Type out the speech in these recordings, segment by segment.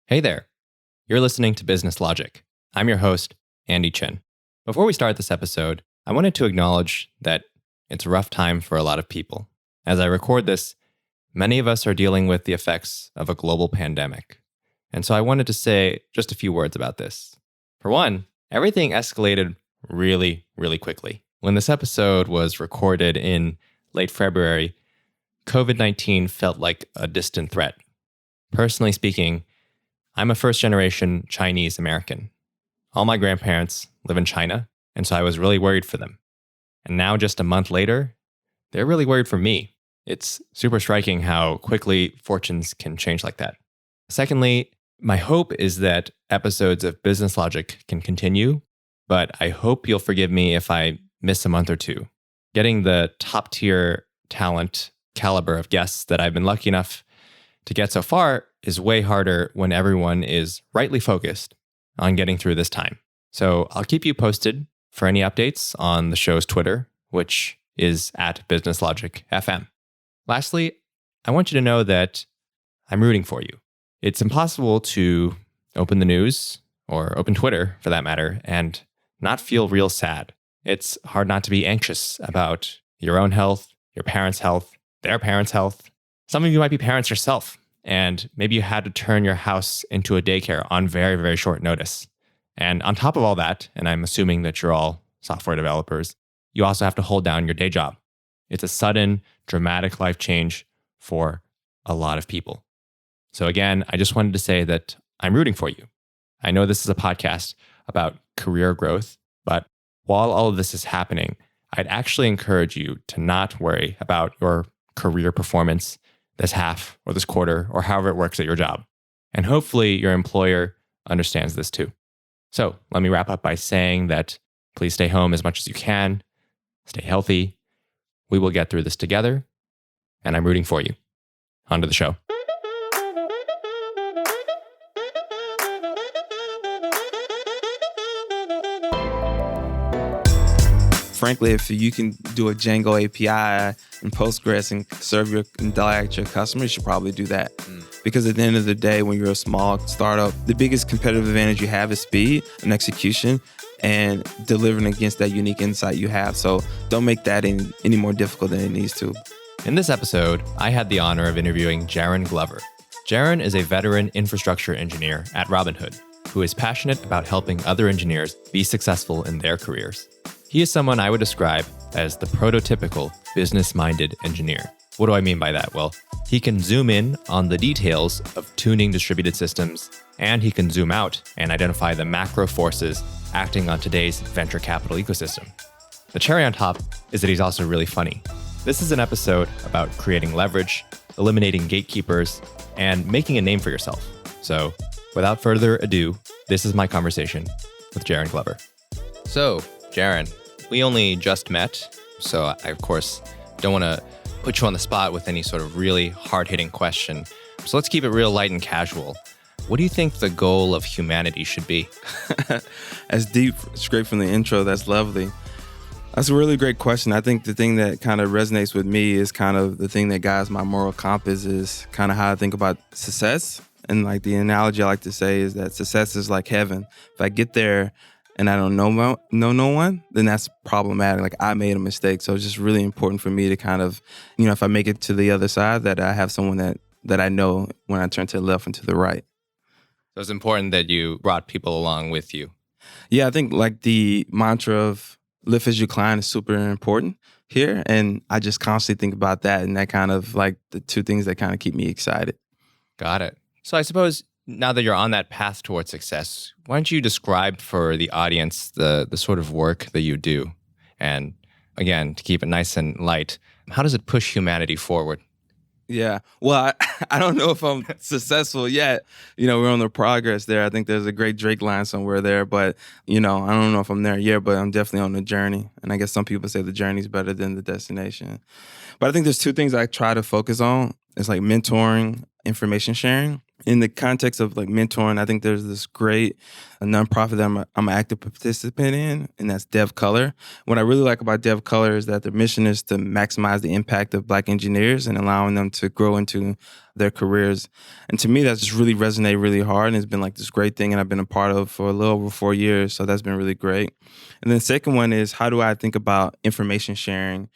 Hey there. You're listening to Business Logic. I'm your host, Andy Chin. Before we start this episode, I wanted to acknowledge that it's a rough time for a lot of people. As I record this, many of us are dealing with the effects of a global pandemic. And so I wanted to say just a few words about this. For one, everything escalated really quickly. When this episode was recorded in late February, COVID-19 felt like a distant threat. Personally speaking, I'm a first-generation Chinese American. All my grandparents live in China, and so I was really worried for them. And now, just a month later, they're really worried for me. It's super striking how quickly fortunes can change like that. Secondly, my hope is that episodes of Business Logic can continue, but I hope you'll forgive me if I miss a month or two. Getting the top-tier talent caliber of guests that I've been lucky enough to get so far is way harder when everyone is rightly focused on getting through this time. So I'll keep you posted for any updates on the show's Twitter, which is at Business Logic FM. Lastly, I want you to know that I'm rooting for you. It's impossible to open the news, or open Twitter for that matter, and not feel real sad. It's hard not to be anxious about your own health, your parents' health, their parents' health. Some of you might be parents yourself, and maybe you had to turn your house into a daycare on very short notice. And on top of all that, and I'm assuming that you're all software developers, you also have to hold down your day job. It's a sudden, dramatic life change for a lot of people. So again, I just wanted to say that I'm rooting for you. I know this is a podcast about career growth, but while all of this is happening, I'd actually encourage you to not worry about your career performance this half or this quarter or however it works at your job. And hopefully your employer understands this too. So let me wrap up by saying that please stay home as much as you can. Stay healthy. We will get through this together. And I'm rooting for you. On to the show. Frankly, if you can do a Django API and Postgres and serve and delight your customers, you should probably do that. Because at the end of the day, when you're a small startup, the biggest competitive advantage you have is speed and execution and delivering against that unique insight you have. So don't make that any more difficult than it needs to. In this episode, I had the honor of interviewing Jaren Glover. Jaren is a veteran infrastructure engineer at Robinhood who is passionate about helping other engineers be successful in their careers. He is someone I would describe as the prototypical business-minded engineer. What do I mean by that? Well, he can zoom in on the details of tuning distributed systems, and he can zoom out and identify the macro forces acting on today's venture capital ecosystem. The cherry on top is that he's also really funny. This is an episode about creating leverage, eliminating gatekeepers, and making a name for yourself. So, without further ado, this is my conversation with Jaren Glover. So, Jaren, we only just met, so I, of course, don't want to put you on the spot with any sort of really hard-hitting question. So let's keep it real light and casual. What do you think the goal of humanity should be? That's deep, straight from the intro. That's lovely. That's a really great question. I think the thing that kind of resonates with me is kind of the thing that guides my moral compass is kind of how I think about success. And like the analogy I like to say is that success is like heaven. If I get there and I don't know no one, then that's problematic. Like I made a mistake. So it's just really important for me to kind of, if I make it to the other side, that I have someone that I know when I turn to the left and to the right. So it's important that you brought people along with you. Yeah, I think like the mantra of live as you climb is super important here. And I just constantly think about that and that kind of like the two things that kind of keep me excited. Got it. So I suppose now that you're on that path towards success, why don't you describe for the audience the sort of work that you do? And again, to keep it nice and light, how does it push humanity forward? Yeah. Well, I don't know if I'm successful yet. We're on the progress there. I think there's a great Drake line somewhere there, but, I don't know if I'm there yet, but I'm definitely on the journey. And I guess some people say the journey's better than the destination. But I think there's two things I try to focus on. It's like mentoring, information sharing. In the context of like mentoring, I think there's this great nonprofit that I'm an active participant in, and that's Dev Color. What I really like about Dev Color is that their mission is to maximize the impact of Black engineers and allowing them to grow into their careers. And to me, that's just really resonated really hard, and it's been like this great thing, and I've been a part of for a little over 4 years. So that's been really great. And then the second one is, how do I think about information sharing?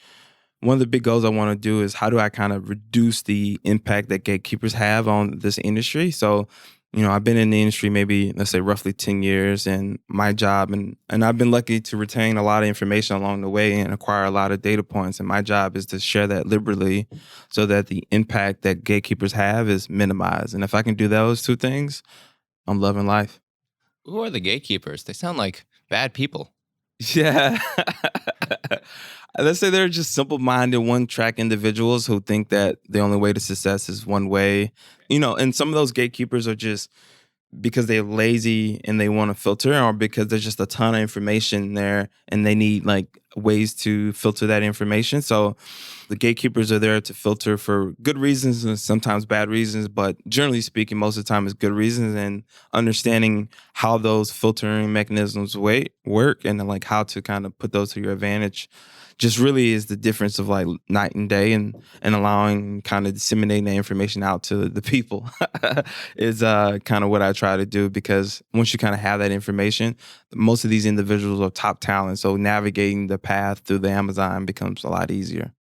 One of the big goals I want to do is, how do I kind of reduce the impact that gatekeepers have on this industry? So, I've been in the industry maybe, let's say, roughly 10 years, and my job, and I've been lucky to retain a lot of information along the way and acquire a lot of data points. And my job is to share that liberally so that the impact that gatekeepers have is minimized. And if I can do those two things, I'm loving life. Who are the gatekeepers? They sound like bad people. Yeah. Let's say they're just simple-minded, one-track individuals who think that the only way to success is one way. And some of those gatekeepers are just because they're lazy and they want to filter, or because there's just a ton of information there and they need like ways to filter that information. So the gatekeepers are there to filter for good reasons and sometimes bad reasons, but generally speaking, most of the time it's good reasons, and understanding how those filtering mechanisms work and like how to kind of put those to your advantage just really is the difference of like night and day, and allowing kind of disseminating that information out to the people is kind of what I try to do, because once you kind of have that information, most of these individuals are top talent. So navigating the path through the Amazon becomes a lot easier.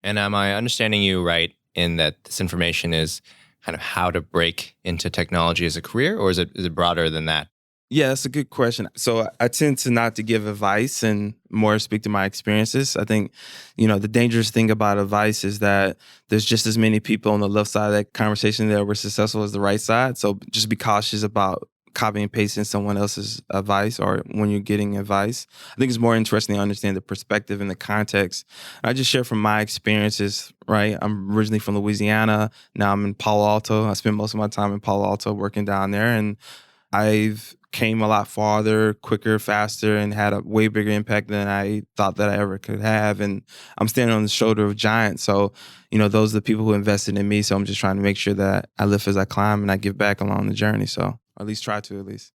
And am I understanding you right in that this information is kind of how to break into technology as a career, or is it broader than that? Yeah, that's a good question. So I tend to not to give advice and more speak to my experiences. I think, the dangerous thing about advice is that there's just as many people on the left side of that conversation that were successful as the right side. So just be cautious about copying and pasting someone else's advice, or when you're getting advice. I think it's more interesting to understand the perspective and the context. I just share from my experiences, right? I'm originally from Louisiana. Now I'm in Palo Alto. I spend most of my time in Palo Alto working down there, and I've came a lot farther, quicker, faster, and had a way bigger impact than I thought that I ever could have. And I'm standing on the shoulder of giants. So, those are the people who invested in me. So I'm just trying to make sure that I lift as I climb and I give back along the journey. So, or at least try to, at least.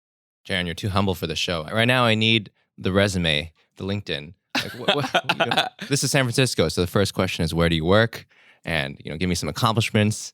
Jaren, you're too humble for the show. Right now, I need the resume, the LinkedIn. Like, this is San Francisco. So the first question is, where do you work? And, give me some accomplishments.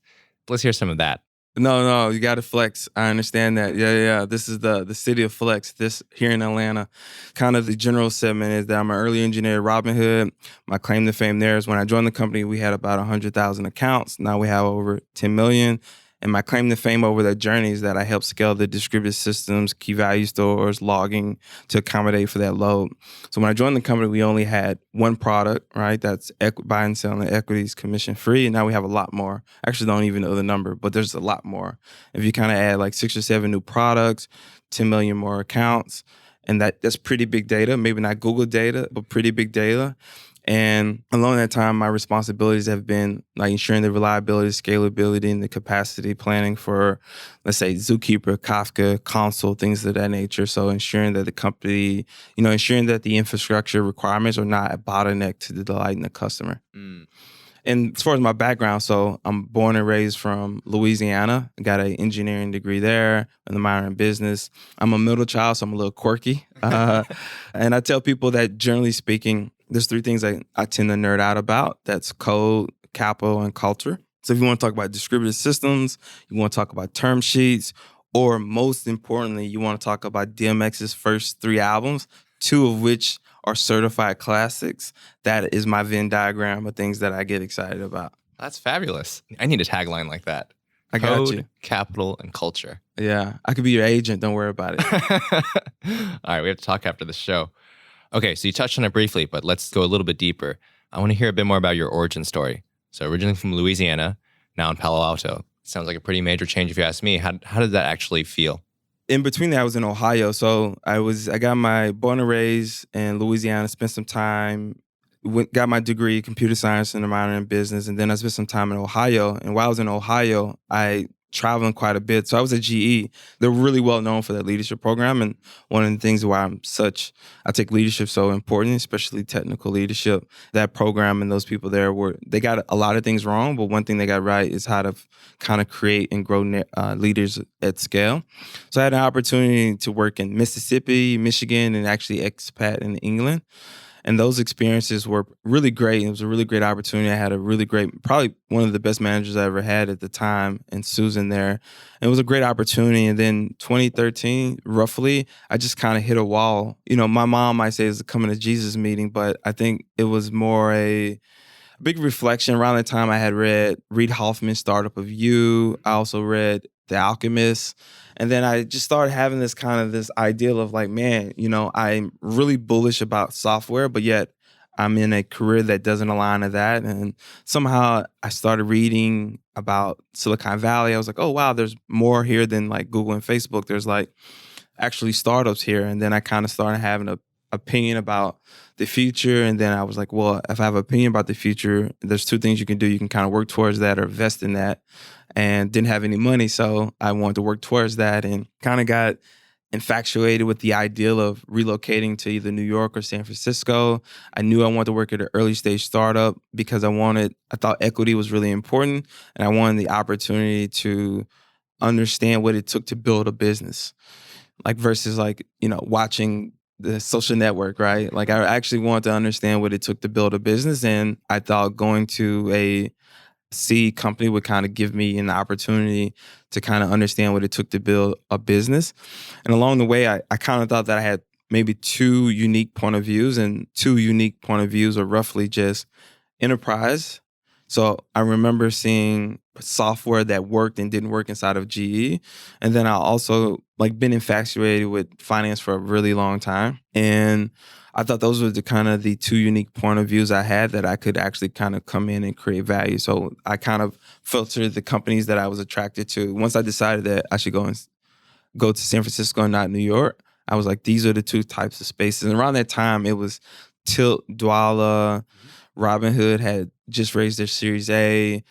Let's hear some of that. No, you got to flex. I understand that. Yeah. This is the city of flex. This here in Atlanta. Kind of the general segment is that I'm an early engineer at Robinhood. My claim to fame there is when I joined the company, we had about 100,000 accounts. Now we have over 10 million. And my claim to fame over that journey is that I helped scale the distributed systems, key value stores, logging to accommodate for that load. So when I joined the company, we only had one product, right? That's buy and selling equities commission free. And now we have a lot more. I actually don't even know the number, but there's a lot more. If you kind of add like 6 or 7 new products, 10 million more accounts, and that's pretty big data, maybe not Google data, but pretty big data. And along that time, my responsibilities have been like ensuring the reliability, scalability, and the capacity planning for, let's say, Zookeeper, Kafka, Console, things of that nature. So ensuring that the company, ensuring that the infrastructure requirements are not a bottleneck to the delight in the customer. And as far as my background, so I'm born and raised from Louisiana. I got an engineering degree there and a minor in business. I'm a middle child, so I'm a little quirky. And I tell people that generally speaking, there's 3 things I tend to nerd out about. That's code, capital, and culture. So if you want to talk about distributed systems, you want to talk about term sheets, or most importantly, you want to talk about DMX's first 3 albums, 2 of which are certified classics. That is my Venn diagram of things that I get excited about. That's fabulous. I need a tagline like that. I got you. Capital, and culture. Yeah, I could be your agent. Don't worry about it. All right, we have to talk after the show. Okay, so you touched on it briefly, but let's go a little bit deeper. I want to hear a bit more about your origin story. So originally from Louisiana, now in Palo Alto. Sounds like a pretty major change if you ask me. How did that actually feel? In between that, I was in Ohio. So I got my born and raised in Louisiana, spent some time, got my degree, computer science and a minor in business. And then I spent some time in Ohio. And while I was in Ohio, I traveling quite a bit. So I was at GE. They're really well known for their leadership program. And one of the things why I take leadership so important, especially technical leadership. That program and those people there they got a lot of things wrong, but one thing they got right is how to kind of create and grow leaders at scale. So I had an opportunity to work in Mississippi, Michigan, and actually expat in England. And those experiences were really great. It was a really great opportunity. I had a really great, probably one of the best managers I ever had at the time, and Susan there. And it was a great opportunity. And then 2013, roughly, I just kind of hit a wall. My mom might say it's a coming to Jesus meeting, but I think it was more a big reflection. Around the time I had read Reid Hoffman's Startup of You. I also read The Alchemist. And then I just started having this ideal of like, man, I'm really bullish about software, but yet I'm in a career that doesn't align to that. And somehow I started reading about Silicon Valley. I was like, oh, wow, there's more here than like Google and Facebook. There's like actually startups here. And then I kind of started having an opinion about the future. And then I was like, well, if I have an opinion about the future, there's two things you can do. You can kind of work towards that or invest in that. And didn't have any money, so I wanted to work towards that and kind of got infatuated with the ideal of relocating to either New York or San Francisco. I knew I wanted to work at an early stage startup because I thought equity was really important, and I wanted the opportunity to understand what it took to build a business, like versus like, watching the Social Network, right? Like I actually wanted to understand what it took to build a business, and I thought going to a seed company would kind of give me an opportunity to kind of understand what it took to build a business. And along the way, I kind of thought that I had maybe two unique point of views, and two unique point of views are roughly just enterprise. So I remember seeing software that worked and didn't work inside of GE. And then I also been infatuated with finance for a really long time. And I thought those were the two unique point of views I had that I could actually kind of come in and create value. So I kind of filtered the companies that I was attracted to. Once I decided that I should go to San Francisco and not New York, I was like, these are the two types of spaces. And around that time, it was Tilt, Dwala, Robinhood had just raised their Series A.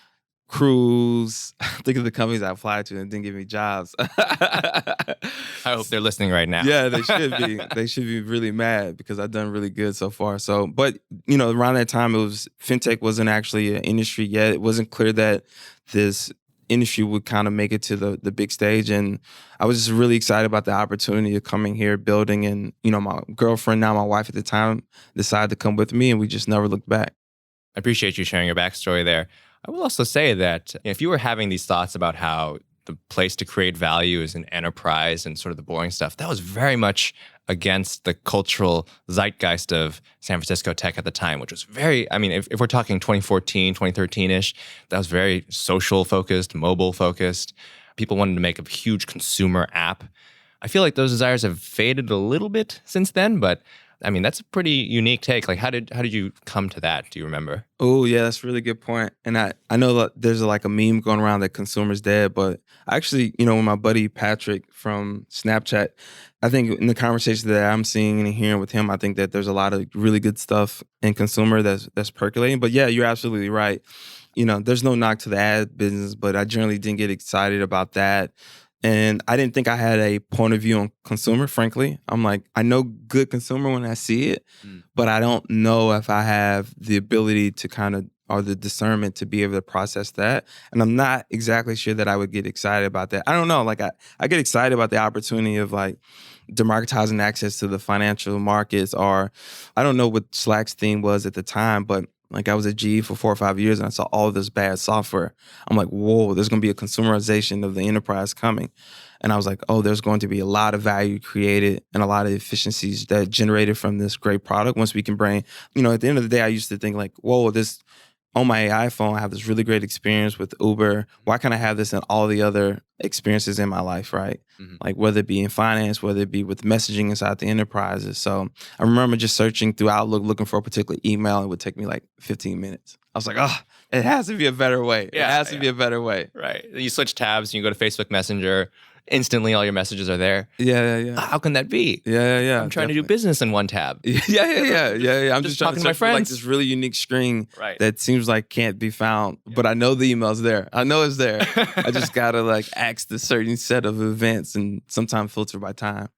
Cruise. Think of the companies I applied to and didn't give me jobs. I hope they're listening right now. Yeah, they should be. They should be really mad because I've done really good so far. So, but around that time, fintech wasn't actually an industry yet. It wasn't clear that this industry would kind of make it to the big stage, and I was just really excited about the opportunity of coming here, building, and my girlfriend, now my wife at the time, decided to come with me, and we just never looked back. I appreciate you sharing your backstory there. I will also say that if you were having these thoughts about how the place to create value is an enterprise and sort of the boring stuff, that was very much against the cultural zeitgeist of San Francisco tech at the time, which was if we're talking 2014, 2013-ish, that was very social focused, mobile focused. People wanted to make a huge consumer app. I feel like those desires have faded a little bit since then, but that's a pretty unique take. Like, how did you come to that? Do you remember? Oh, yeah, that's a really good point. And I know that there's a meme going around that consumer's dead, but actually, with my buddy Patrick from Snapchat, I think in the conversation that I'm seeing and hearing with him, I think that there's a lot of really good stuff in consumer that's percolating. But yeah, you're absolutely right. There's no knock to the ad business, but I generally didn't get excited about that. And I didn't think I had a point of view on consumer, frankly. I'm like, I know good consumer when I see it, but I don't know if I have the ability to or the discernment to be able to process that. And I'm not exactly sure that I would get excited about that. I don't know. I get excited about the opportunity of democratizing access to the financial markets, or I don't know what Slack's theme was at the time, but I was at GE for 4 or 5 years and I saw all of this bad software. I'm like, whoa, there's going to be a consumerization of the enterprise coming. And I was like, oh, there's going to be a lot of value created and a lot of efficiencies that generated from this great product. Once we can bring, at the end of the day, I used to think whoa, on my iPhone, I have this really great experience with Uber. Why can't I have this in all the other experiences in my life, right? Mm-hmm. Whether it be in finance, whether it be with messaging inside the enterprises. So I remember just searching through Outlook, looking for a particular email. It would take me 15 minutes. I was like, oh, it has to be a better way. It has to be a better way. Right. You switch tabs and you go to Facebook Messenger. instantly all your messages are there. Yeah. How can that be? Yeah. I'm trying to do definitely. business in one tab. Yeah. I'm just trying talking to to my search for, like friends. this really unique string Right. that seems like can't be found, but I know the email's there. I know it's there. I just gotta like ask the certain set of events and sometimes filter by time.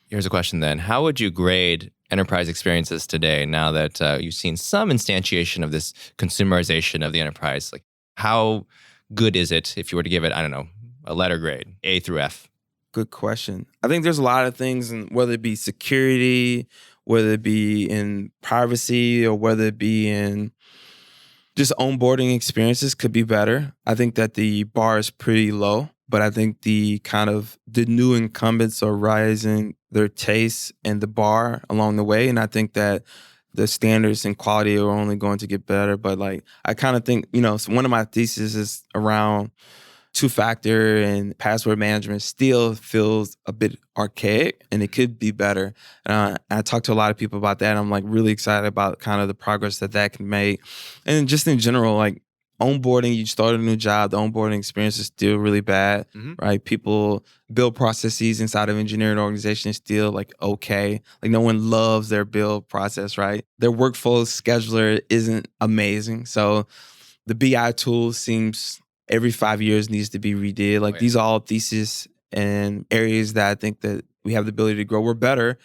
Here's a question then. How would you grade enterprise experiences today now that you've seen some instantiation of this consumerization of the enterprise? Like, how good is it if you were to give it, I don't know, a letter grade, A through F? Good question. I think there's a lot of things, and whether it be security, whether it be in privacy, or whether it be in just onboarding experiences could be better. I think that the bar is pretty low, but I think the new incumbents are rising their tastes and the bar along the way. And I think that the standards and quality are only going to get better. But like, I kind of think, so one of my theses is around two-factor and password management still feels a bit archaic and it could be better. I talked to a lot of people about that. And I'm like really excited about kind of the progress that can make. And just in general, like onboarding, you start a new job, the onboarding experience is still really bad, right? People build processes inside of engineering organizations still like okay. Like no one loves their build process, right? Their workflow scheduler isn't amazing. So the BI tool seems every 5 years needs to be redid. Like these are all theses and areas that I think that we have the ability to grow. We're better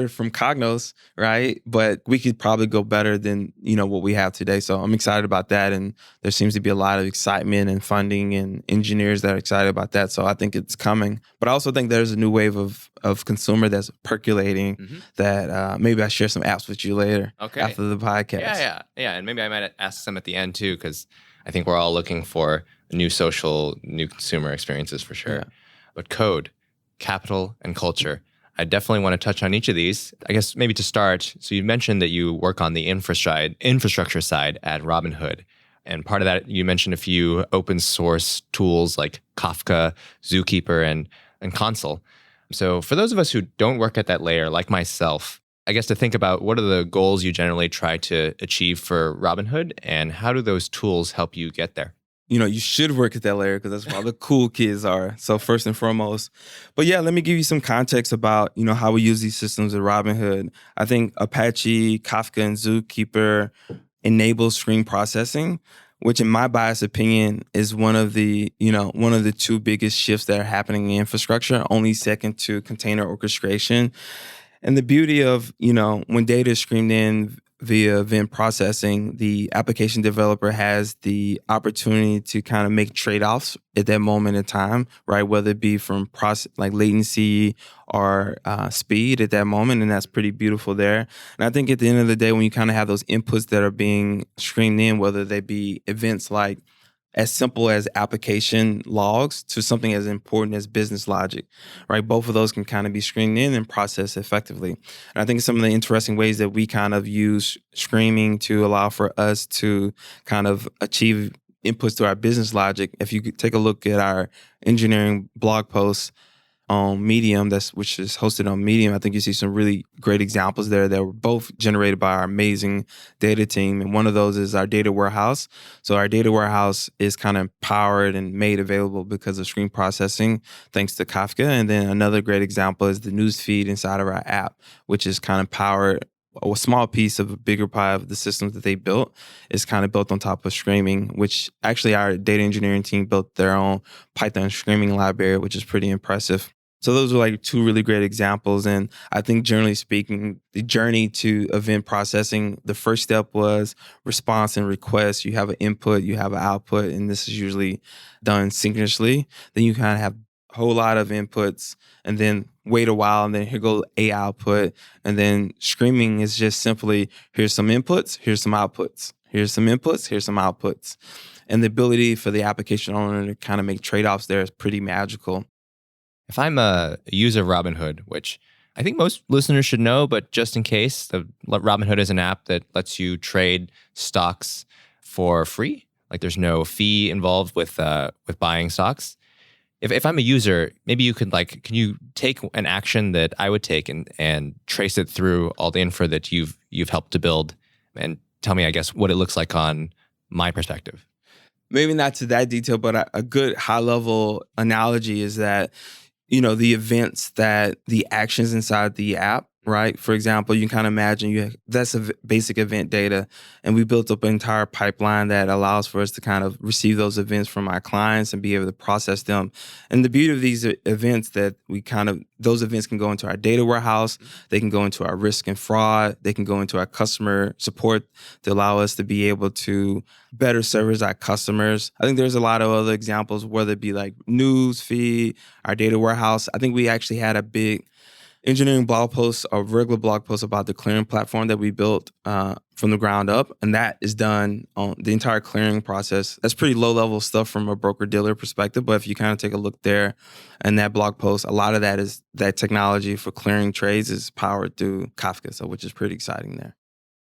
from Cognos, right? But we could probably go better than, what we have today. So I'm excited about that. And there seems to be a lot of excitement and funding and engineers that are excited about that. So I think it's coming. But I also think there's a new wave of consumer that's percolating that maybe I share some apps with you later after the podcast. Yeah. And maybe I might ask some at the end too, because I think we're all looking for new consumer experiences for sure. Yeah. But code, capital, and culture. I definitely want to touch on each of these. I guess maybe to start, so you mentioned that you work on the infrastructure side at Robinhood. And part of that, you mentioned a few open source tools like Kafka, Zookeeper, and Consul. So for those of us who don't work at that layer, like myself, I guess to think about what are the goals you generally try to achieve for Robinhood and how do those tools help you get there? You should work at that layer because that's where all the cool kids are. So first and foremost. But yeah, let me give you some context about, how we use these systems at Robinhood. I think Apache, Kafka, and Zookeeper enable stream processing, which in my biased opinion is one of the two biggest shifts that are happening in infrastructure, only second to container orchestration. And the beauty of, when data is streamed in via event processing, the application developer has the opportunity to kind of make trade-offs at that moment in time, right? Whether it be from process like latency or speed at that moment, and that's pretty beautiful there. And I think at the end of the day, when you kind of have those inputs that are being streamed in, whether they be events like as simple as application logs to something as important as business logic, right? Both of those can kind of be streamed in and processed effectively. And I think some of the interesting ways that we kind of use streaming to allow for us to kind of achieve inputs to our business logic. If you could take a look at our engineering blog posts on Medium, which is hosted on Medium, I think you see some really great examples there that were both generated by our amazing data team. And one of those is our data warehouse. So our data warehouse is kind of powered and made available because of stream processing, thanks to Kafka. And then another great example is the news feed inside of our app, which is kind of powered. A small piece of a bigger pie of the systems that they built is kind of built on top of streaming, which actually our data engineering team built their own Python streaming library, which is pretty impressive. So those are like two really great examples. And I think generally speaking, the journey to event processing, the first step was response and request. You have an input, you have an output, and this is usually done synchronously. Then you kind of have a whole lot of inputs and then wait a while and then here goes a output. And then streaming is just simply, here's some inputs, here's some outputs. Here's some inputs, here's some outputs. And the ability for the application owner to kind of make trade-offs there is pretty magical. If I'm a user of Robinhood, which I think most listeners should know, but just in case, Robinhood is an app that lets you trade stocks for free. Like there's no fee involved with buying stocks. If I'm a user, maybe you could can you take an action that I would take and trace it through all the infra that you've helped to build and tell me, I guess, what it looks like on my perspective? Maybe not to that detail, but a good high-level analogy is that the events the actions inside the app, right? For example, you can kind of imagine that's basic event data. And we built up an entire pipeline that allows for us to kind of receive those events from our clients and be able to process them. And the beauty of these events that those events can go into our data warehouse, they can go into our risk and fraud, they can go into our customer support to allow us to be able to better service our customers. I think there's a lot of other examples, whether it be like news feed, our data warehouse. I think we actually had a big engineering blog post, a regular blog post about the clearing platform that we built from the ground up. And that is done on the entire clearing process. That's pretty low level stuff from a broker dealer perspective. But if you kind of take a look there and that blog post, a lot of that technology for clearing trades is powered through Kafka, so which is pretty exciting there.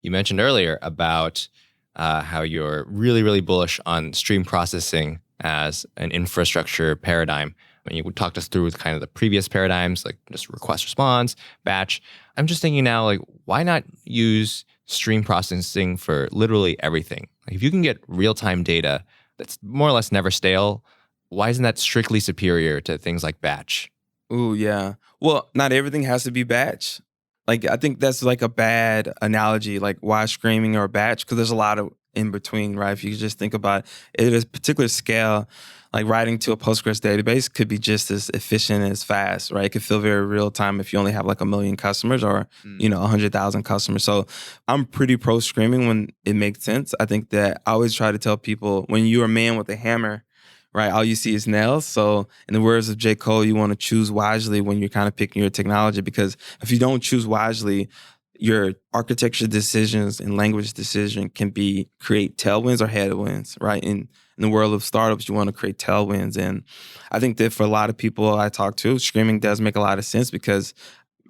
You mentioned earlier about how you're really, really bullish on stream processing as an infrastructure paradigm. When you talked us through kind of the previous paradigms, like just request response, batch. I'm just thinking now, like, why not use stream processing for literally everything? Like, if you can get real-time data that's more or less never stale, why isn't that strictly superior to things like batch? Ooh, yeah. Well, not everything has to be batch. Like, I think that's like a bad analogy, like why streaming or batch, because there's a lot of in between, right? If you just think about it at a particular scale, like writing to a Postgres database could be just as efficient as fast, right? It could feel very real time if you only have like 1 million customers or, 100,000 customers. So I'm pretty pro streaming when it makes sense. I think that I always try to tell people, when you're a man with a hammer, right, all you see is nails. So in the words of J. Cole, you want to choose wisely when you're kind of picking your technology, because if you don't choose wisely, your architecture decisions and language decision can create tailwinds or headwinds, right? In the world of startups, you want to create tailwinds. And I think that for a lot of people I talk to, streaming does make a lot of sense, because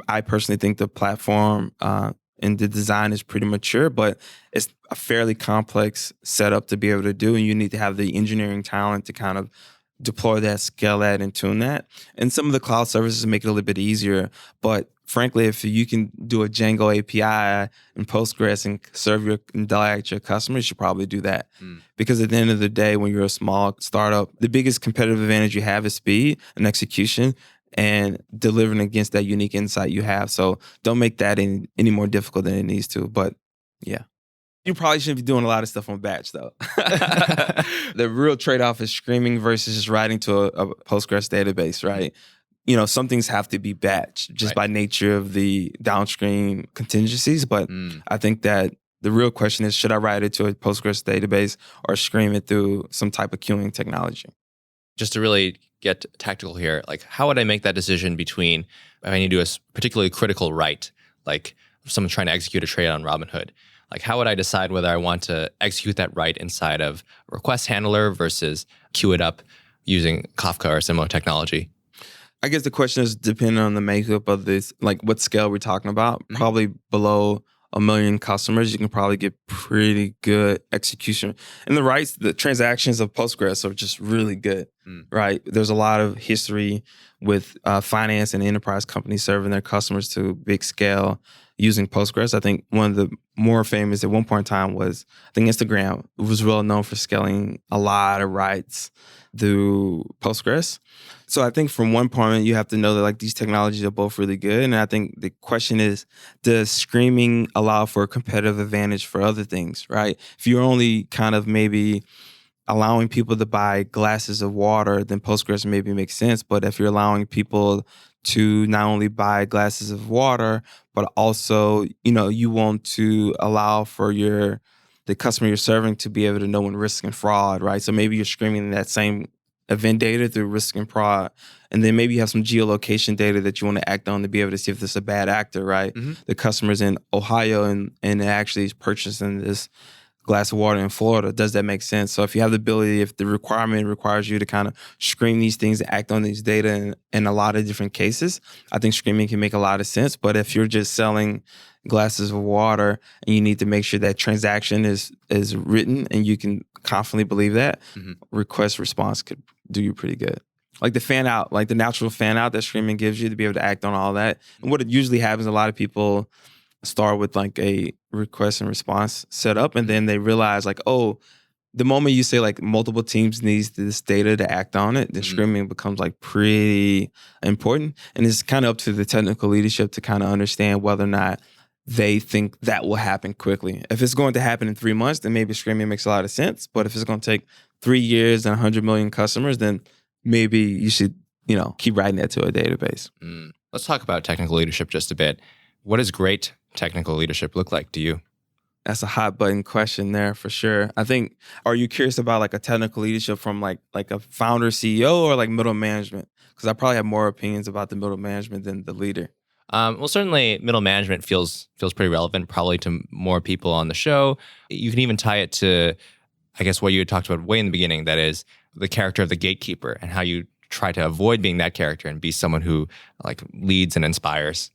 I personally think the platform and the design is pretty mature, but it's a fairly complex setup to be able to do. And you need to have the engineering talent to kind of deploy that, scale that, and tune that. And some of the cloud services make it a little bit easier. But frankly, if you can do a Django API in Postgres and serve and delight your customers, you should probably do that. Because at the end of the day, when you're a small startup, the biggest competitive advantage you have is speed and execution and delivering against that unique insight you have. So don't make that any more difficult than it needs to. But yeah. You probably shouldn't be doing a lot of stuff on batch, though. The real trade-off is streaming versus just writing to a Postgres database, right? Some things have to be batch just by nature of the downstream contingencies. But I think that the real question is, should I write it to a Postgres database or stream it through some type of queuing technology? Just to really get tactical here, like, how would I make that decision between if I need to do a particularly critical write, like someone trying to execute a trade on Robinhood? Like, how would I decide whether I want to execute that write inside of a request handler versus queue it up using Kafka or similar technology? I guess the question is depending on the makeup of this, like what scale we're talking about. Probably below 1 million customers, you can probably get pretty good execution. And the transactions of Postgres are just really good, right? There's a lot of history with finance and enterprise companies serving their customers to big scale using Postgres. I think one of the more famous at one point in time was, I think Instagram was well known for scaling a lot of writes through Postgres. So I think from one point, you have to know that like these technologies are both really good. And I think the question is, does streaming allow for a competitive advantage for other things, right? If you're only kind of maybe allowing people to buy glasses of water, then Postgres maybe makes sense. But if you're allowing people to not only buy glasses of water, but also, you want to allow for the customer you're serving to be able to know when risk and fraud, right? So maybe you're streaming that same event data through risk and fraud, and then maybe you have some geolocation data that you want to act on to be able to see if there's a bad actor, right? The customer's in Ohio and actually is purchasing this glass of water in Florida. Does that make sense? So if you have the ability, if the requirement requires you to kind of screen these things, act on these data in a lot of different cases, I think streaming can make a lot of sense. But if you're just selling glasses of water and you need to make sure that transaction is written and you can confidently believe that, request response could do you pretty good. Like the fan out, like the natural fan out that streaming gives you to be able to act on all that. And what it usually happens, a lot of people start with like a request and response setup, and then they realize like, oh, the moment you say like multiple teams needs this data to act on it, then screaming becomes like pretty important. And it's kind of up to the technical leadership to kind of understand whether or not they think that will happen quickly. If it's going to happen in 3 months, then maybe screaming makes a lot of sense. But if it's going to take 3 years and 100 million customers, then maybe you should, keep writing that to a database. Let's talk about technical leadership just a bit. What does great technical leadership look like to you? That's a hot button question there for sure. I think, are you curious about like a technical leadership from like a founder, CEO, or like middle management? Because I probably have more opinions about the middle management than the leader. Well, certainly middle management feels pretty relevant probably to more people on the show. You can even tie it to, I guess, what you had talked about way in the beginning, that is the character of the gatekeeper and how you try to avoid being that character and be someone who like leads and inspires.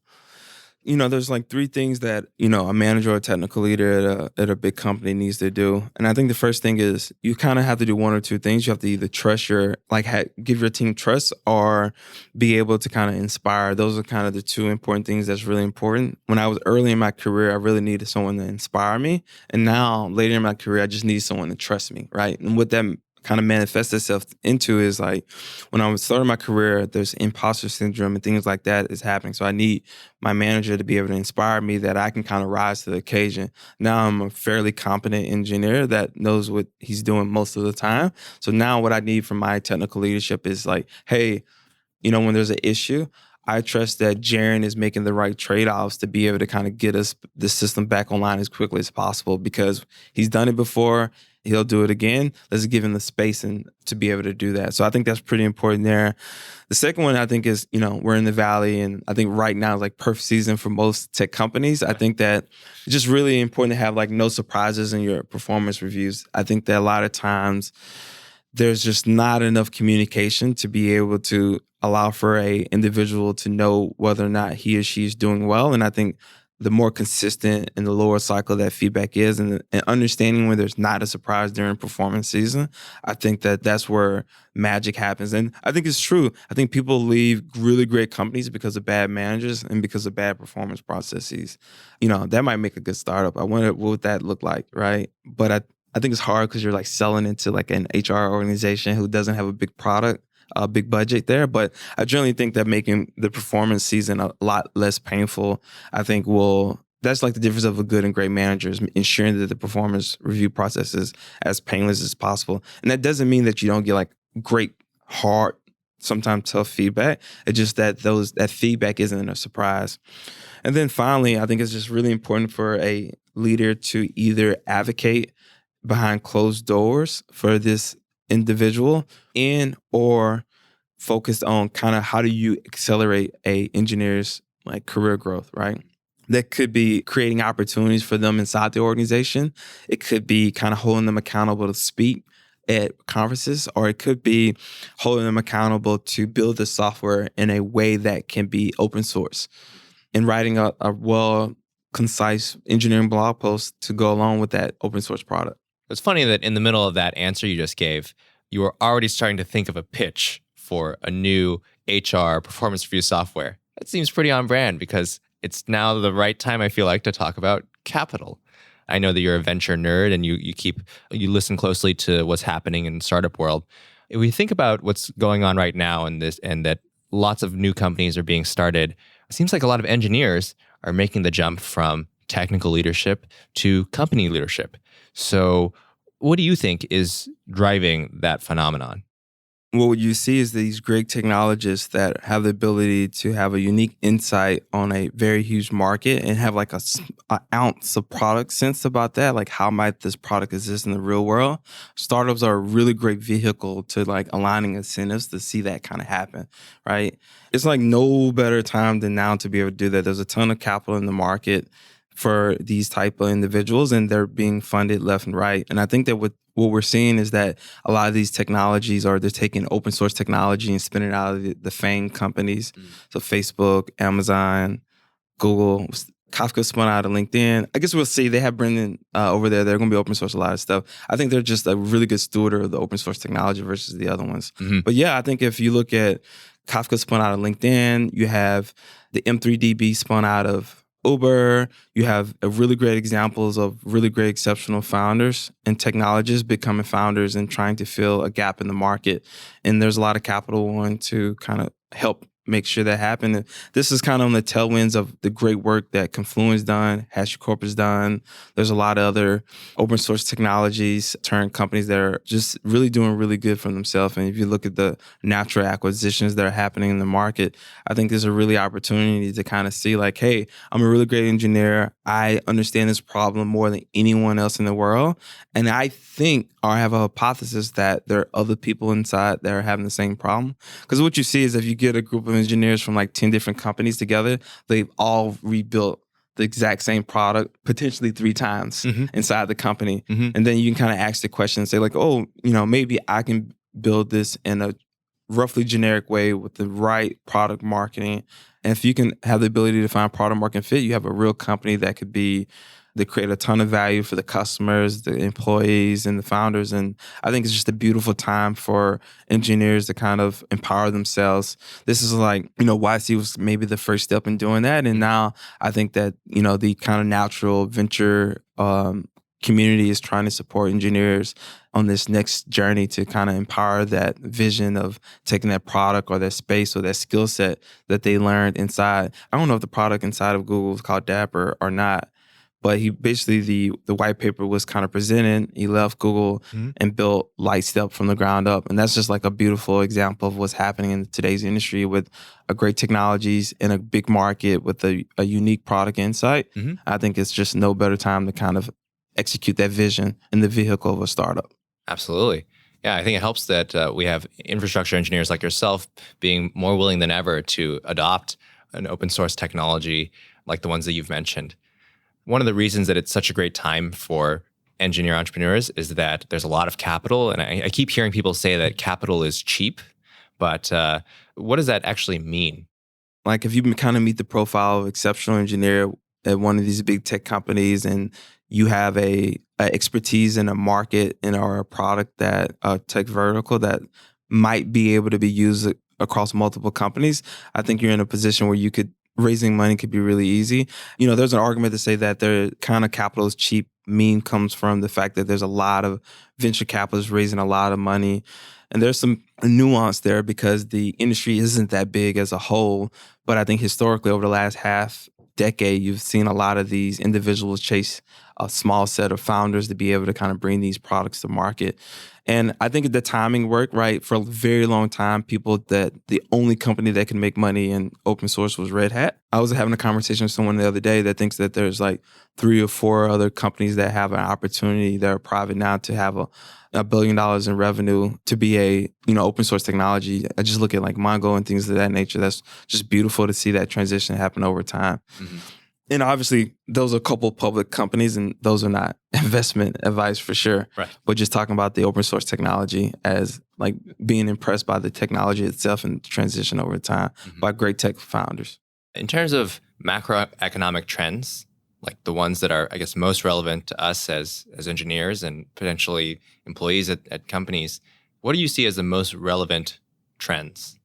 There's like 3 things that, a manager or a technical leader at a big company needs to do. And I think the first thing is you kind of have to do 1 or 2 things. You have to either trust give your team trust or be able to kind of inspire. Those are kind of the 2 important things that's really important. When I was early in my career, I really needed someone to inspire me. And now later in my career, I just need someone to trust me, right? And what that kind of manifests itself into is like when I was starting my career, there's imposter syndrome and things like that is happening. So I need my manager to be able to inspire me that I can kind of rise to the occasion. Now I'm a fairly competent engineer that knows what he's doing most of the time. So now what I need from my technical leadership is like, hey, when there's an issue, I trust that Jaren is making the right trade-offs to be able to kind of get us the system back online as quickly as possible because he's done it before. He'll do it again. Let's give him the space and to be able to do that. So I think that's pretty important there. The second one I think is, we're in the Valley, and I think right now is like perfect season for most tech companies. I think that it's just really important to have like no surprises in your performance reviews. I think that a lot of times there's just not enough communication to be able to allow for a individual to know whether or not he or she is doing well. And I think the more consistent and the lower cycle that feedback is and understanding when there's not a surprise during performance season, I think that that's where magic happens. And I think it's true. I think people leave really great companies because of bad managers and because of bad performance processes. That might make a good startup. I wonder what would that look like, right? But I think it's hard because you're like selling into like an HR organization who doesn't have a big product, a big budget there. But I generally think that making the performance season a lot less painful, I think that's like the difference of a good and great manager, is ensuring that the performance review process is as painless as possible. And that doesn't mean that you don't get like great, hard, sometimes tough feedback. It's just that that feedback isn't a surprise. And then finally, I think it's just really important for a leader to either advocate behind closed doors for this individual or focused on kind of how do you accelerate a engineer's like career growth, right? That could be creating opportunities for them inside the organization. It could be kind of holding them accountable to speak at conferences, or it could be holding them accountable to build the software in a way that can be open source and writing a well concise engineering blog post to go along with that open source product. It's funny that in the middle of that answer you just gave, you were already starting to think of a pitch for a new HR performance review software. That seems pretty on brand because it's now the right time, I feel like, to talk about capital. I know that you're a venture nerd and you listen closely to what's happening in the startup world. If we think about what's going on right now and that lots of new companies are being started, it seems like a lot of engineers are making the jump from technical leadership to company leadership. So what do you think is driving that phenomenon? What you see is these great technologists that have the ability to have a unique insight on a very huge market and have like an ounce of product sense about that. Like, how might this product exist in the real world? Startups are a really great vehicle to like aligning incentives to see that kind of happen, right? It's like no better time than now to be able to do that. There's a ton of capital in the market for these type of individuals, and they're being funded left and right. And I think that what we're seeing is that a lot of these technologies they're taking open source technology and spinning it out of the FANG companies. So Facebook, Amazon, Google, Kafka spun out of LinkedIn. I guess we'll see. They have Brendan over there. They're going to be open source a lot of stuff. I think they're just a really good steward of the open source technology versus the other ones. Mm-hmm. But yeah, I think if you look at Kafka spun out of LinkedIn, you have the M3DB spun out of Uber. You have really great examples of really great exceptional founders and technologists becoming founders and trying to fill a gap in the market. And there's a lot of capital wanting to kind of help make sure that happen. And this is kind of on the tailwinds of the great work that Confluent's done, HashiCorp has done. There's a lot of other open source technologies turned companies that are just really doing really good for themselves. And if you look at the natural acquisitions that are happening in the market, I think there's a really opportunity to kind of see like, hey, I'm a really great engineer. I understand this problem more than anyone else in the world. And I think, or I have a hypothesis that there are other people inside that are having the same problem. Because what you see is if you get a group of engineers from like 10 different companies together, they've all rebuilt the exact same product potentially 3 times inside the company. And then you can kind of ask the question and say like, oh, maybe I can build this in a roughly generic way with the right product marketing. And if you can have the ability to find product market fit, you have a real company that could be they create a ton of value for the customers, the employees, and the founders. And I think it's just a beautiful time for engineers to kind of empower themselves. This is like, YC was maybe the first step in doing that. And now I think that, the kind of natural venture community is trying to support engineers on this next journey to kind of empower that vision of taking that product or that space or that skill set that they learned inside. I don't know if the product inside of Google is called Dapper or not, but he basically, the white paper was kind of presented. He left Google and built Lightstep from the ground up. And that's just like a beautiful example of what's happening in today's industry with a great technologies in a big market with a unique product insight. I think it's just no better time to kind of execute that vision in the vehicle of a startup. Absolutely. Yeah, I think it helps that we have infrastructure engineers like yourself being more willing than ever to adopt an open source technology like the ones that you've mentioned. One of the reasons that it's such a great time for engineer entrepreneurs is that there's a lot of capital. And I keep hearing people say that capital is cheap, but what does that actually mean? Like if you kind of meet the profile of exceptional engineer at one of these big tech companies and you have a expertise in a market or a product that a tech vertical that might be able to be used across multiple companies, I think you're in a position where raising money could be really easy. There's an argument to say that the kind of capital is cheap meme comes from the fact that there's a lot of venture capitalists raising a lot of money. And there's some nuance there because the industry isn't that big as a whole. But I think historically over the last half decade, you've seen a lot of these individuals chase a small set of founders to be able to kind of bring these products to market. And I think the timing worked, right? For a very long time, that the only company that can make money in open source was Red Hat. I was having a conversation with someone the other day that thinks that there's like 3 or 4 other companies that have an opportunity that are private now to have $1 billion in revenue to be a open source technology. I just look at like Mongo and things of that nature. That's just beautiful to see that transition happen over time. And obviously, those are a couple public companies, and those are not investment advice for sure. Right. But just talking about the open source technology as like being impressed by the technology itself and transition over time by great tech founders. In terms of macroeconomic trends, like the ones that are, I guess, most relevant to us as engineers and potentially employees at companies, what do you see as the most relevant trends?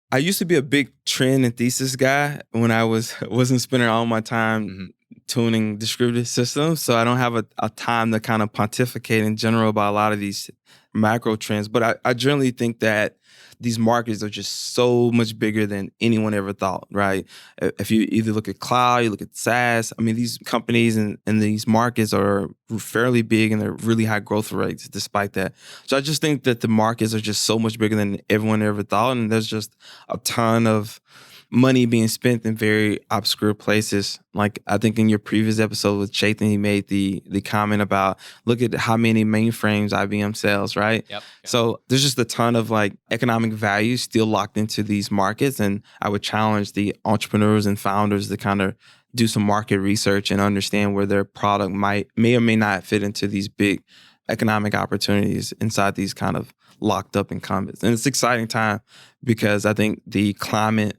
I used to be a big trend and thesis guy when I wasn't spending all my time tuning distributed systems. So I don't have a time to kind of pontificate in general about a lot of these macro trends. But I generally think that these markets are just so much bigger than anyone ever thought, right? If you either look at cloud, you look at SaaS, I mean, these companies and these markets are fairly big and they're really high growth rates despite that. So I just think that the markets are just so much bigger than everyone ever thought. And there's just a ton of money being spent in very obscure places. Like I think in your previous episode with Chaitan, he made the comment about look at how many mainframes IBM sells, right? Yep. So there's just a ton of like economic value still locked into these markets. And I would challenge the entrepreneurs and founders to kind of do some market research and understand where their product may or may not fit into these big economic opportunities inside these kind of locked up incumbents. And it's an exciting time because I think the climate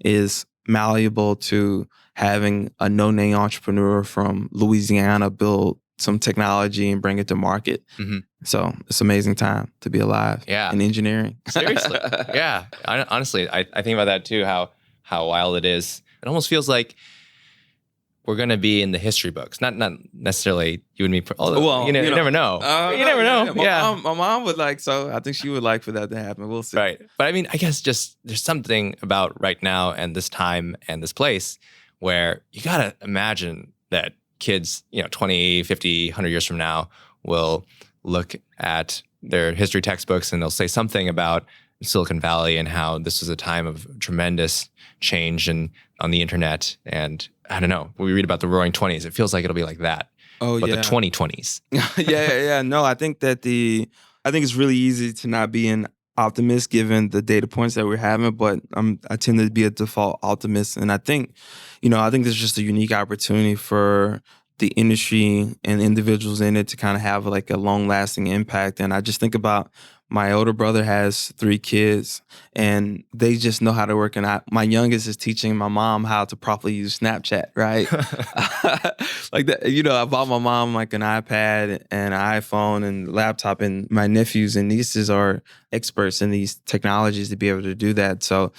is malleable to having a no-name entrepreneur from Louisiana build some technology and bring it to market. So it's an amazing time to be alive in engineering. Seriously. Yeah. Honestly, I think about that too, how wild it is. It almost feels like we're going to be in the history books. Not necessarily you and me. Although, Well, you never know. You never know. Yeah. My mom would like, so I think she would like for that to happen. We'll see. Right. But I mean, I guess just there's something about right now and this time and this place where you got to imagine that kids, 20, 50, 100 years from now will look at their history textbooks and they'll say something about Silicon Valley and how this was a time of tremendous change on the internet. And I don't know, when we read about the Roaring 20s, it feels like it'll be like that. Oh, but yeah. the 2020s. Yeah. No, I think it's really easy to not be an optimist given the data points that we're having, but I tend to be a default optimist. And I think there's just a unique opportunity for the industry and individuals in it to kind of have like a long lasting impact. And I just think about my older brother has 3 kids and they just know how to work. And my youngest is teaching my mom how to properly use Snapchat, right? Like that, I bought my mom like an iPad and an iPhone and laptop, and my nephews and nieces are experts in these technologies to be able to do that. So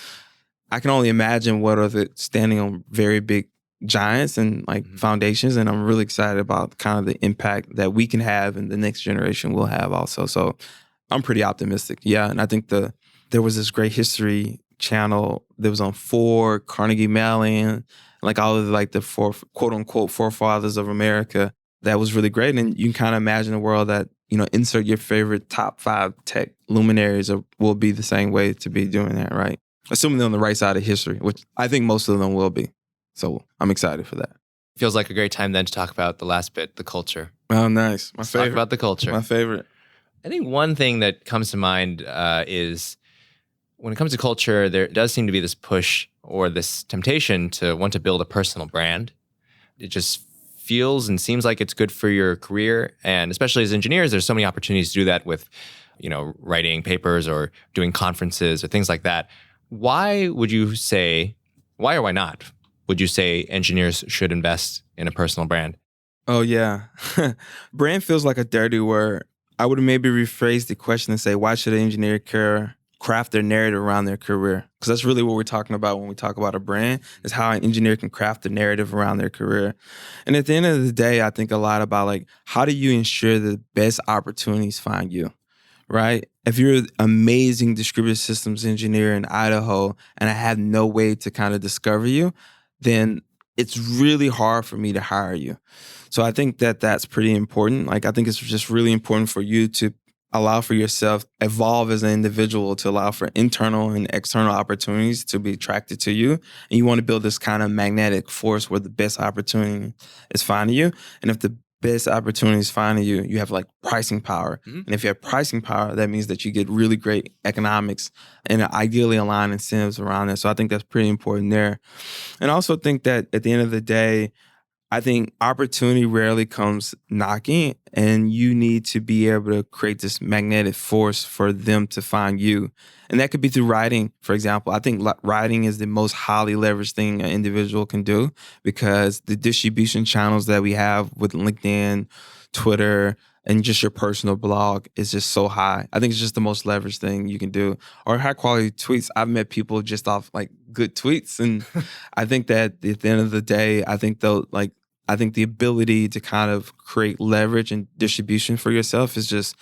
I can only imagine what are the standing on very big giants and like foundations. And I'm really excited about kind of the impact that we can have and the next generation will have also. So I'm pretty optimistic. Yeah. And I think there was this great history channel that was on 4, Carnegie Mellon, like all of like the 4 quote unquote forefathers of America. That was really great. And you can kind of imagine a world that, insert your favorite top 5 tech luminaries will be the same way to be doing that, right? Assuming they're on the right side of history, which I think most of them will be. So I'm excited for that. Feels like a great time then to talk about the last bit, the culture. Oh, nice. My favorite. Talk about the culture. My favorite. I think one thing that comes to mind is when it comes to culture, there does seem to be this push or this temptation to want to build a personal brand. It just feels and seems like it's good for your career. And especially as engineers, there's so many opportunities to do that with, writing papers or doing conferences or things like that. Why or why not would you say engineers should invest in a personal brand? Oh, yeah. Brand feels like a dirty word. I would maybe rephrase the question and say, why should an engineer craft their narrative around their career? Because that's really what we're talking about when we talk about a brand, is how an engineer can craft the narrative around their career. And at the end of the day, I think a lot about like, how do you ensure the best opportunities find you, right? If you're an amazing distributed systems engineer in Idaho and I have no way to kind of discover you, then it's really hard for me to hire you. So I think that that's pretty important. Like, I think it's just really important for you to allow for yourself, evolve as an individual, to allow for internal and external opportunities to be attracted to you. And you want to build this kind of magnetic force where the best opportunity is finding you. And if the best opportunity is finding you, you have like pricing power. Mm-hmm. And if you have pricing power, that means that you get really great economics and ideally aligned incentives around it. So I think that's pretty important there. And I also think that at the end of the day, I think opportunity rarely comes knocking, and you need to be able to create this magnetic force for them to find you. And that could be through writing, for example. I think writing is the most highly leveraged thing an individual can do, because the distribution channels that we have with LinkedIn, Twitter, and just your personal blog is just so high. I think it's just the most leveraged thing you can do. Or high quality tweets. I've met people just off like good tweets. And I think that at the end of the day, I think the ability to kind of create leverage and distribution for yourself is just,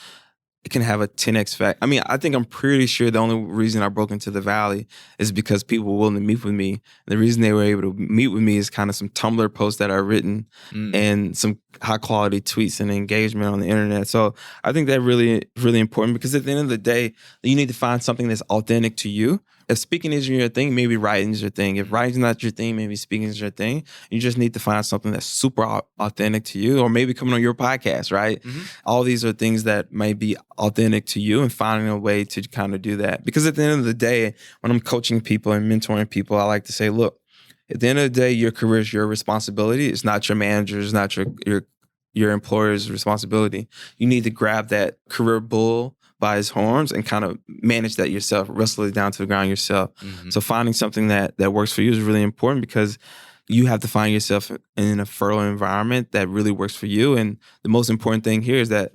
it can have a 10x effect. I mean, I think I'm pretty sure the only reason I broke into the Valley is because people were willing to meet with me. And the reason they were able to meet with me is kind of some Tumblr posts that are written and some high quality tweets and engagement on the internet. So I think that really, really important, because at the end of the day, you need to find something that's authentic to you. If speaking is your thing, maybe writing is your thing. If writing's not your thing, maybe speaking is your thing. You just need to find something that's super authentic to you, or maybe coming on your podcast, right? Mm-hmm. All these are things that might be authentic to you, and finding a way to kind of do that. Because at the end of the day, when I'm coaching people and mentoring people, I like to say, look, at the end of the day, your career is your responsibility. It's not your manager's, it's not your employer's responsibility. You need to grab that career bull by his horns and kind of manage that yourself, wrestle it down to the ground yourself. Mm-hmm. So finding something that works for you is really important, because you have to find yourself in a fertile environment that really works for you. And the most important thing here is that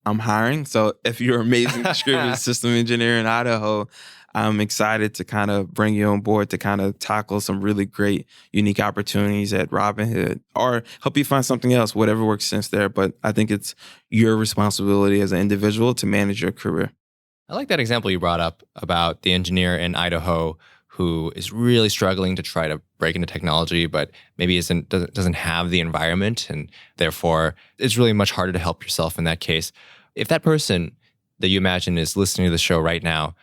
I'm hiring. So if you're an amazing distributed system engineer in Idaho, I'm excited to kind of bring you on board to kind of tackle some really great, unique opportunities at Robinhood or help you find something else, whatever works sense there. But I think it's your responsibility as an individual to manage your career. I like that example you brought up about the engineer in Idaho who is really struggling to try to break into technology, but maybe doesn't have the environment, and therefore it's really much harder to help yourself in that case. If that person that you imagine is listening to the show right now,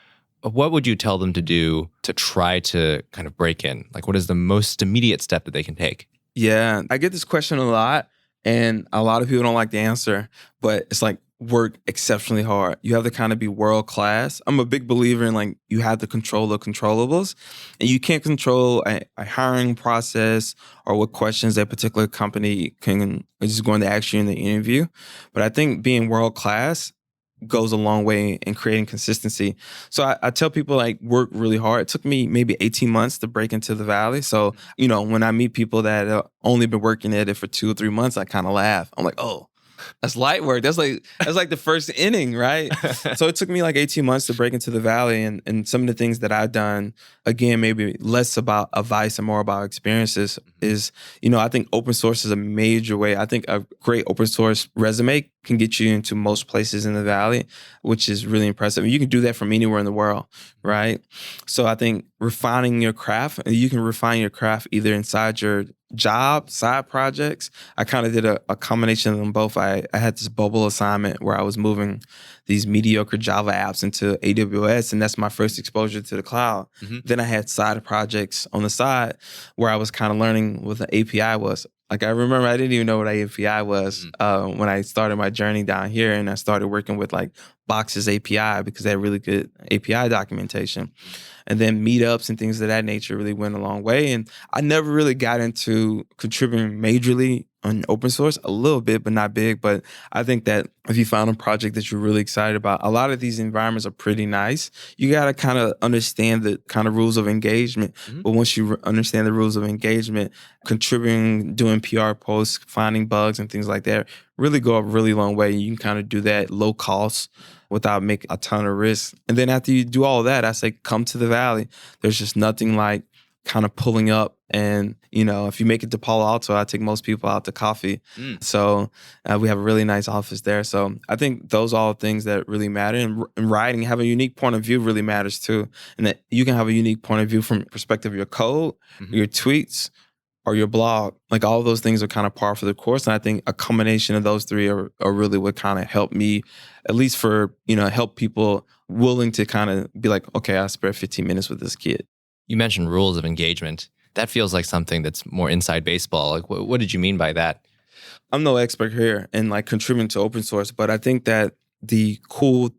what would you tell them to do to try to kind of break in? Like, what is the most immediate step that they can take? Yeah, I get this question a lot, and a lot of people don't like the answer, but it's like work exceptionally hard. You have to kind of be world class. I'm a big believer in like you have to control the controllables, and you can't control a hiring process or what questions a particular company is going to ask you in the interview. But I think being world class goes a long way in creating consistency. So I tell people like work really hard. It took me maybe 18 months to break into the Valley. So, when I meet people that have only been working at it for 2 or 3 months, I kind of laugh. I'm like, oh, that's light work. That's like the first inning, right? So it took me like 18 months to break into the Valley, and some of the things that I've done, again, maybe less about advice and more about experiences is, I think open source is a major way. I think a great open source resume can get you into most places in the Valley, which is really impressive. You can do that from anywhere in the world, right? So I think refining your craft, and you can refine your craft either inside your job, side projects. I kind of did a combination of them both. I had this bubble assignment where I was moving these mediocre Java apps into AWS, and that's my first exposure to the cloud. Mm-hmm. Then I had side projects on the side where I was kind of learning what the API was. Like I remember I didn't even know what API was when I started my journey down here, and I started working with like Box's API because they had really good API documentation. And then meetups and things of that nature really went a long way. And I never really got into contributing majorly on open source, a little bit, but not big. But I think that if you found a project that you're really excited about, a lot of these environments are pretty nice. You got to kind of understand the kind of rules of engagement. Mm-hmm. But once you understand the rules of engagement, contributing, doing PR posts, finding bugs and things like that really go a really long way. You can kind of do that low cost without making a ton of risk. And then after you do all of that, I say, come to the Valley. There's just nothing like kind of pulling up. And, if you make it to Palo Alto, I take most people out to coffee. So we have a really nice office there. So I think those are all things that really matter. And writing, have a unique point of view really matters too. And that you can have a unique point of view from the perspective of your code, your tweets, or your blog. Like all of those things are kind of par for the course. And I think a combination of those three are really what kind of helped me, at least for, help people willing to kind of be like, okay, I spare 15 minutes with this kid. You mentioned rules of engagement. That feels like something that's more inside baseball. Like, what did you mean by that? I'm no expert here in like contributing to open source, but I think that the cool,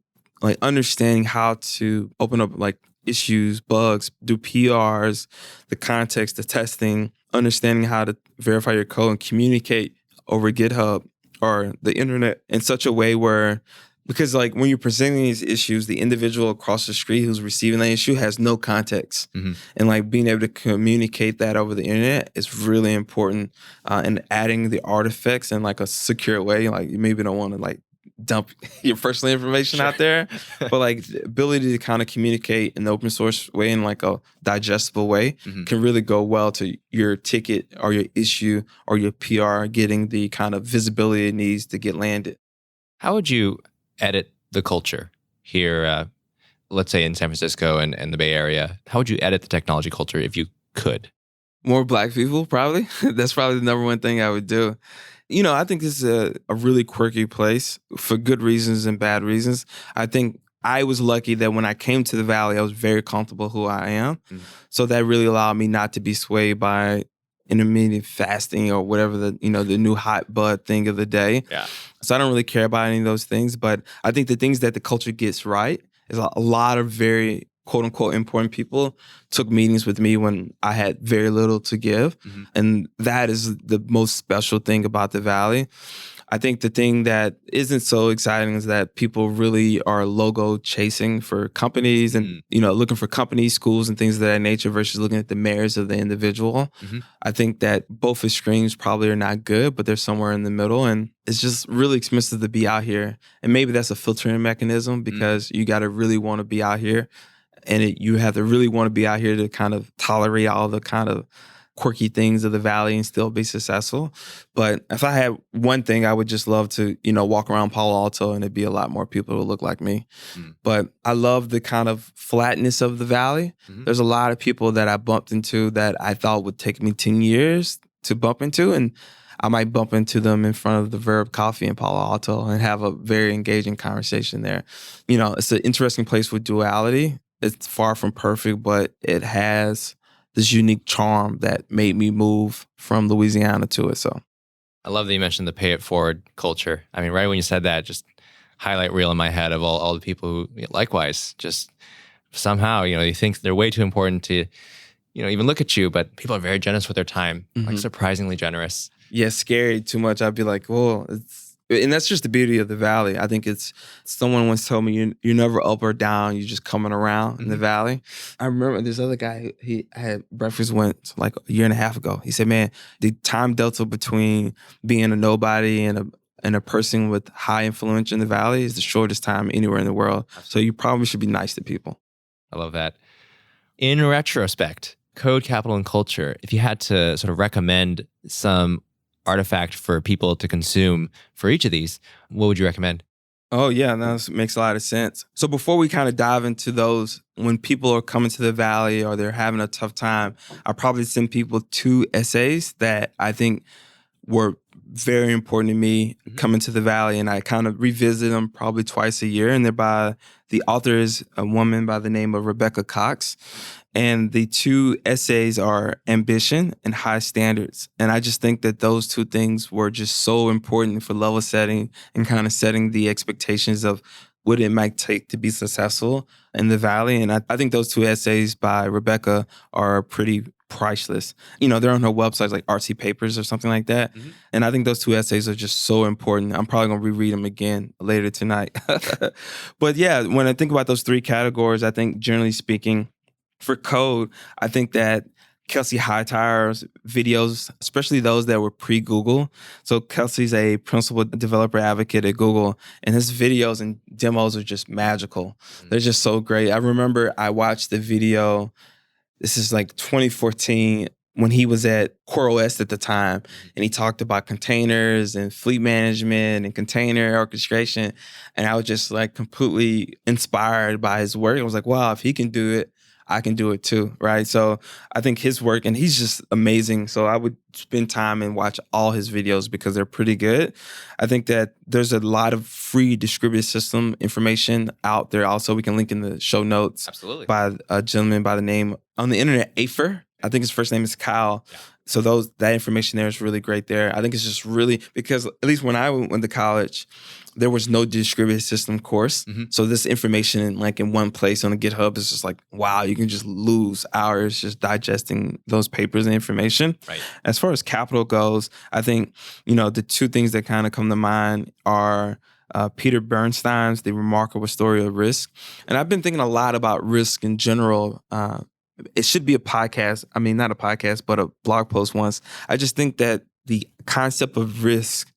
like understanding how to open up like issues, bugs, do PRs, the context, the testing, understanding how to verify your code and communicate over GitHub or the internet in such a way where, because like when you're presenting these issues, the individual across the street who's receiving that issue has no context. Mm-hmm. And like being able to communicate that over the internet is really important. And adding the artifacts in like a secure way, like you maybe don't want to like dump your personal information out there, but like the ability to kind of communicate in the open source way in like a digestible way can really go well to your ticket or your issue or your PR getting the kind of visibility it needs to get landed. How would you edit the culture here, let's say in San Francisco and the Bay Area? How would you edit the technology culture if you could? More Black people, probably. That's probably the number one thing I would do. I think this is a really quirky place for good reasons and bad reasons. I think I was lucky that when I came to the Valley, I was very comfortable who I am. So that really allowed me not to be swayed by intermittent fasting or whatever the new hot bud thing of the day. Yeah. So I don't really care about any of those things. But I think the things that the culture gets right is a lot of very quote unquote important people took meetings with me when I had very little to give. And that is the most special thing about the Valley. I think the thing that isn't so exciting is that people really are logo chasing for companies and, looking for companies, schools, and things of that nature versus looking at the merits of the individual. I think that both extremes probably are not good, but they're somewhere in the middle. And it's just really expensive to be out here. And maybe that's a filtering mechanism because you got to really want to be out here And you have to really want to be out here to kind of tolerate all the kind of quirky things of the Valley and still be successful. But if I had one thing, I would just love to, walk around Palo Alto and it'd be a lot more people who look like me. But I love the kind of flatness of the Valley. There's a lot of people that I bumped into that I thought would take me 10 years to bump into. And I might bump into them in front of the Verb Coffee in Palo Alto and have a very engaging conversation there. It's an interesting place with duality. It's far from perfect, but it has this unique charm that made me move from Louisiana to it. So I love that you mentioned the pay it forward culture. I mean, right when you said that, just highlight reel in my head of all the people who likewise just somehow, you think they're way too important to, even look at you, but people are very generous with their time, like surprisingly generous. Yeah, scary too much. I'd be like, well, and that's just the beauty of the Valley. I think someone once told me, you're never up or down, you're just coming around in the Valley. I remember this other guy, I had breakfast with like a year and a half ago. He said, man, the time delta between being a nobody and a person with high influence in the Valley is the shortest time anywhere in the world. So you probably should be nice to people. I love that. In retrospect, Code, Capital, and Culture, if you had to sort of recommend some artifact for people to consume for each of these, what would you recommend? Oh, yeah, that makes a lot of sense. So before we kind of dive into those, when people are coming to the Valley or they're having a tough time, I'll probably send people 2 essays that I think were very important to me coming to the Valley, and I kind of revisit them probably twice a year. And the author is a woman by the name of Rebekah Cox. And the 2 essays are Ambition and High Standards. And I just think that those 2 things were just so important for level setting and kind of setting the expectations of what it might take to be successful in the Valley. And I think those 2 essays by Rebekah are pretty priceless. They're on her websites like Artsy Papers or something like that. And I think those 2 essays are just so important. I'm probably going to reread them again later tonight. But yeah, when I think about those 3 categories, I think generally speaking, for Code, I think that Kelsey Hightower's videos, especially those that were pre-Google. So Kelsey's a principal developer advocate at Google, and his videos and demos are just magical. They're just so great. I remember I watched the video, this is like 2014, when he was at CoreOS at the time, and he talked about containers and fleet management and container orchestration, and I was just like completely inspired by his work. I was like, wow, if he can do it, I can do it too, right? So I think his work, and he's just amazing. So I would spend time and watch all his videos because they're pretty good. I think that there's a lot of free distributed system information out there. Also, we can link in the show notes. Absolutely. By a gentleman by the name on the internet, aphyr. I think his first name is Kyle. Yeah. So that information there is really great there. I think it's just really, because at least when I went to college, there was no distributed system course. So this information in one place on the GitHub is just like, wow, you can just lose hours just digesting those papers and information. Right. As far as capital goes, I think, the 2 things that kind of come to mind are Peter Bernstein's The Remarable Story of Risk. And I've been thinking a lot about risk in general. It should be a podcast. I mean, not a podcast, but a blog post once. I just think that the concept of risk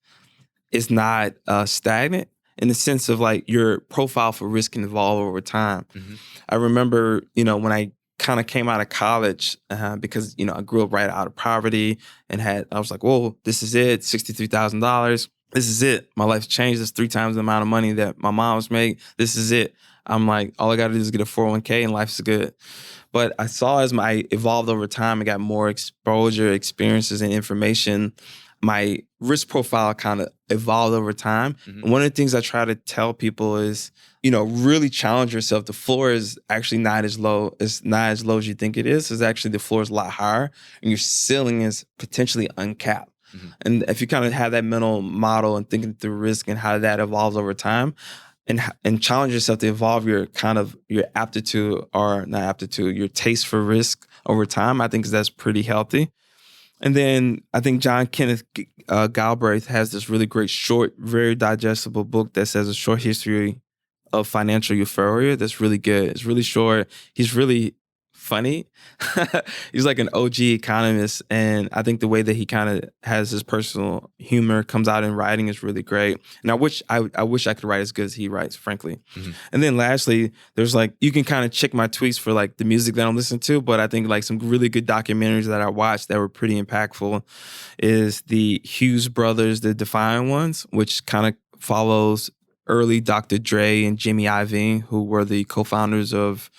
is not stagnant in the sense of like your profile for risk can evolve over time. I remember, when I kind of came out of college because, I grew up right out of poverty and I was like, whoa, this is it, $63,000. This is it. My life's changed. It's 3 times the amount of money that my mom's made. This is it. I'm like, all I got to do is get a 401k and life's good. But I saw as I evolved over time and got more exposure, experiences, and information, my risk profile kind of evolved over time. And one of the things I try to tell people is, really challenge yourself. The floor is actually not as low. It's not as low as you think it is. It's actually, the floor is a lot higher, and your ceiling is potentially uncapped. And if you kind of have that mental model and thinking through risk and how that evolves over time, and challenge yourself to evolve your aptitude, or not aptitude, your taste for risk over time, I think that's pretty healthy. And then I think John Kenneth Galbraith has this really great short, very digestible book that says a short history of financial euphoria. That's really good. It's really short. He's really funny. He's like an OG economist, and I think the way that he kind of has his personal humor comes out in writing is really great. And I wish I could write as good as he writes, frankly. Mm-hmm. And then lastly, there's like, you can kind of check my tweets for like the music that I'm listening to, but I think like some really good documentaries that I watched that were pretty impactful is the Hughes brothers, the Defiant ones, which kind of follows early Dr. Dre and Jimmy Iovine, who were the co-founders of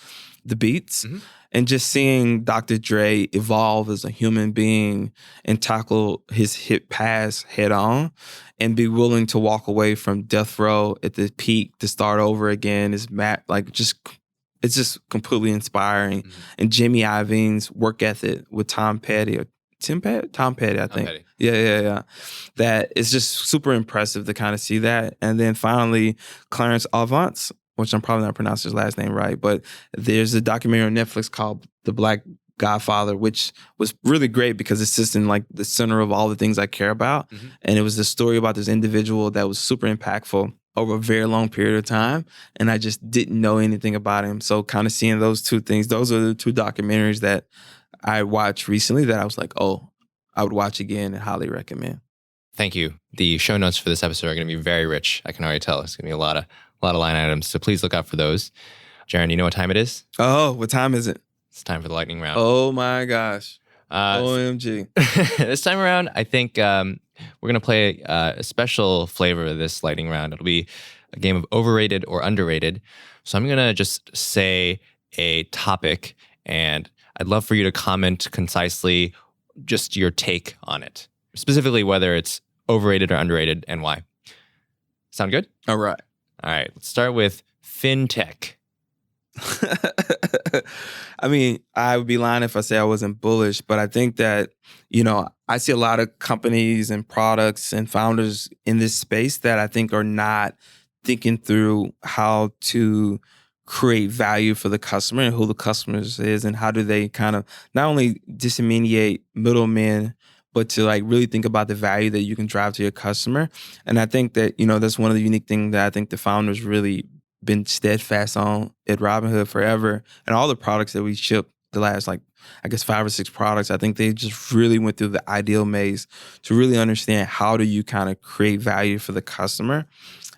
the Beats. Mm-hmm. And just seeing Dr. Dre evolve as a human being and tackle his hit past head on and be willing to walk away from death row at the peak to start over again is it's just completely inspiring. Mm-hmm. And Jimmy Iovine's work ethic with Tom Petty, I think. Tom Petty. Yeah. That is just super impressive to kind of see that. And then finally, Clarence Avant, which I'm probably not pronouncing his last name right, but there's a documentary on Netflix called The Black Godfather, which was really great because it sits in like the center of all the things I care about. Mm-hmm. And it was the story about this individual that was super impactful over a very long period of time. And I just didn't know anything about him. So kind of seeing those two things, those are the two documentaries that I watched recently that I was like, oh, I would watch again and highly recommend. Thank you. The show notes for this episode are going to be very rich. I can already tell. It's going to be a lot of line items. So please look out for those. Jaren, you know what time it is? Oh, what time is it? It's time for the lightning round. Oh my gosh. OMG. This time around, I think we're going to play a special flavor of this lightning round. It'll be a game of overrated or underrated. So I'm going to just say a topic, and I'd love for you to comment concisely just your take on it, specifically whether it's overrated or underrated and why. Sound good? All right. All right. Let's start with fintech. I mean, I would be lying if I say I wasn't bullish, but I think that, I see a lot of companies and products and founders in this space that I think are not thinking through how to create value for the customer and who the customer is and how do they kind of not only disintermediate middlemen, but to like really think about the value that you can drive to your customer. And I think that, that's one of the unique things that I think the founders really been steadfast on at Robinhood forever. And all the products that we ship the last 5 or 6 products, I think they just really went through the ideal maze to really understand how do you kind of create value for the customer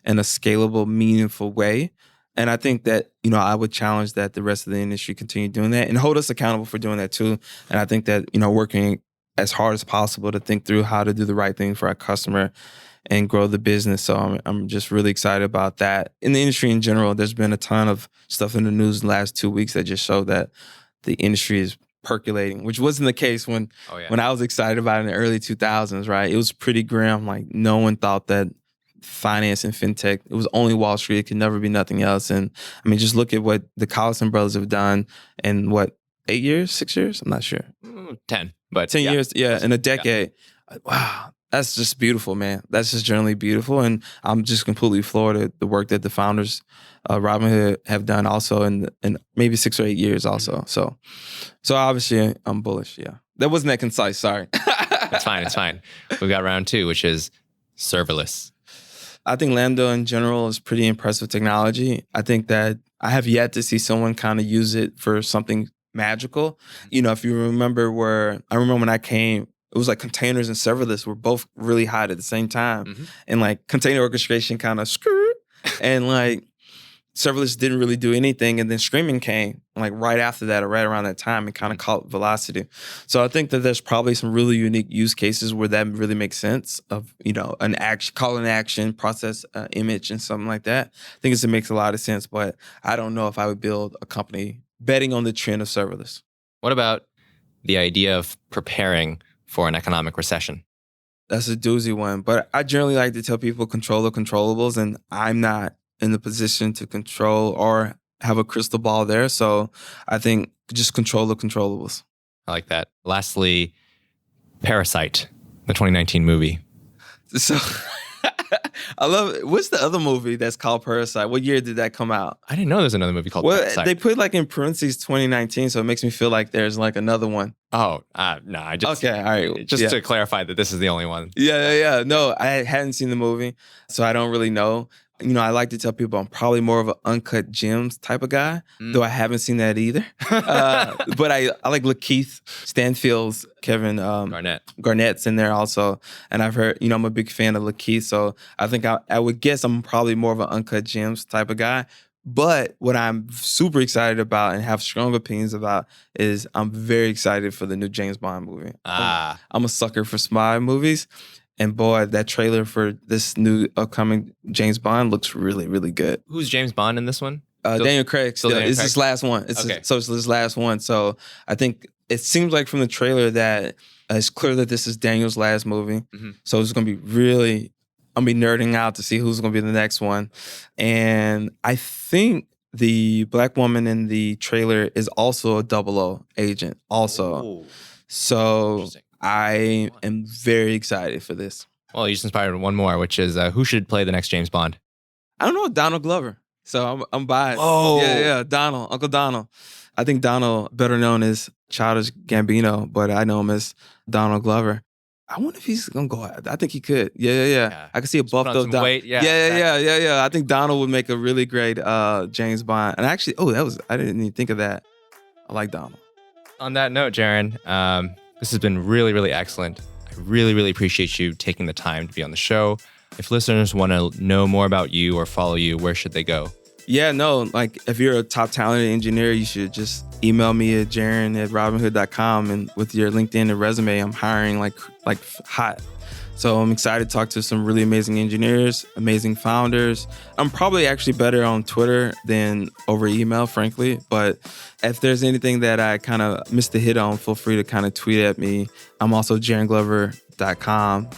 in a scalable, meaningful way. And I think that, I would challenge that the rest of the industry continue doing that and hold us accountable for doing that too. And I think that, working as hard as possible to think through how to do the right thing for our customer and grow the business. So I'm just really excited about that. In the industry in general, there's been a ton of stuff in the news in the last 2 weeks that just show that the industry is percolating, which wasn't the case when I was excited about it in the early 2000s, right? It was pretty grim. Like no one thought that finance and fintech, it was only Wall Street. It could never be nothing else. And I mean, just look at what the Collison brothers have done in 8 years, 6 years? I'm not sure. 10, but 10 years, in a decade. Yeah. Wow. That's just beautiful, man. That's just generally beautiful. And I'm just completely floored at the work that the founders of Robinhood have done also in maybe 6 or 8 years also. So obviously I'm bullish, yeah. That wasn't that concise, sorry. It's fine. We've got round 2, which is serverless. I think Lambda in general is pretty impressive technology. I think that I have yet to see someone kind of use it for something magical. If you remember when I came, it was like containers and serverless were both really hot at the same time. Mm-hmm. And like container orchestration kind of screwed. And like serverless didn't really do anything. And then streaming came like right after that or right around that time and kind of caught velocity. So I think that there's probably some really unique use cases where that really makes sense of, an action, call an action, process image and something like that. I think it makes a lot of sense, but I don't know if I would build a company betting on the trend of serverless. What about the idea of preparing for an economic recession? That's a doozy one, but I generally like to tell people control the controllables, and I'm not in the position to control or have a crystal ball there. So I think just control the controllables. I like that. Lastly, Parasite, the 2019 movie. So I love it. What's the other movie that's called Parasite? What year did that come out? I didn't know there's another movie called Parasite. They put in parentheses 2019, so it makes me feel like there's another one. Oh, no. I just okay, all right. Just to clarify that this is the only one. Yeah. No, I hadn't seen the movie, so I don't really know. I like to tell people I'm probably more of an uncut gems type of guy, though I haven't seen that either. But I like Lakeith Stanfield's, Kevin Garnett's in there also. And I've heard, I'm a big fan of Lakeith. So I think I would guess I'm probably more of an uncut gems type of guy. But what I'm super excited about and have strong opinions about is I'm very excited for the new James Bond movie. I'm a sucker for spy movies. And boy, that trailer for this new upcoming James Bond looks really, really good. Who's James Bond in this one? Daniel Craig. It's his last one. It's his last one. So I think it seems like from the trailer that it's clear that this is Daniel's last movie. Mm-hmm. So it's going to be really... I'm going to be nerding out to see who's going to be the next one. And I think the black woman in the trailer is also a 00 agent also. Ooh. So I am very excited for this. Well, you just inspired one more, which is who should play the next James Bond? I don't know, Donald Glover. So I'm biased. Oh. Yeah, Donald, Uncle Donald. I think Donald, better known as Childish Gambino, but I know him as Donald Glover. I wonder if he's gonna go. I think he could. Yeah. I can see a buffed up Donald. Yeah. I think Donald would make a really great James Bond. And actually, I didn't even think of that. I like Donald. On that note, Jaren, this has been really, really excellent. I really, really appreciate you taking the time to be on the show. If listeners want to know more about you or follow you, where should they go? Yeah, no, like if you're a top talented engineer, you should just email me at Jaren@Robinhood.com, and with your LinkedIn and resume, I'm hiring like hot. So I'm excited to talk to some really amazing engineers, amazing founders. I'm probably actually better on Twitter than over email, frankly. But if there's anything that I kind of missed the hit on, feel free to kind of tweet at me. I'm also JarenGlover.com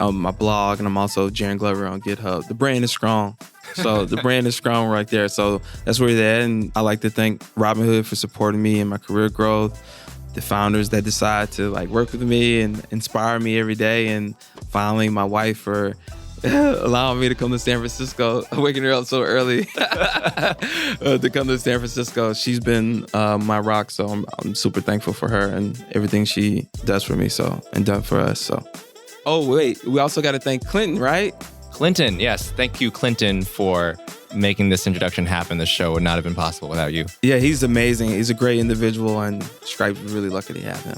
on my blog, and I'm also Jaren Glover on GitHub. The brand is strong. So the brand is strong right there. So that's where they're at. And I like to thank Robinhood for supporting me in my career growth, the founders that decide to work with me and inspire me every day, and finally my wife for allowing me to come to San Francisco, waking her up so early to come to San Francisco. She's been my rock, so I'm super thankful for her and everything she does for me and done for us. So, oh wait, we also got to thank Clinton, right? Clinton, yes. Thank you, Clinton, for making this introduction happen. This show would not have been possible without you. Yeah, he's amazing. He's a great individual, and Stripe's really lucky to have him.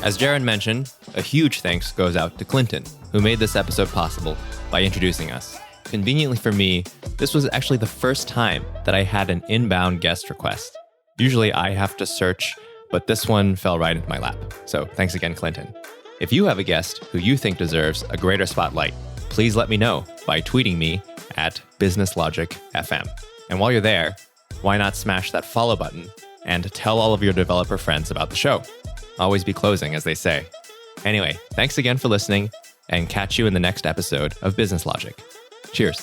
As Jaren mentioned, a huge thanks goes out to Clinton, who made this episode possible by introducing us. Conveniently for me, this was actually the first time that I had an inbound guest request. Usually I have to search, but this one fell right into my lap. So thanks again, Clinton. If you have a guest who you think deserves a greater spotlight, please let me know by tweeting me at BusinessLogicFM. And while you're there, why not smash that follow button and tell all of your developer friends about the show? Always be closing, as they say. Anyway, thanks again for listening, and catch you in the next episode of Business Logic. Cheers.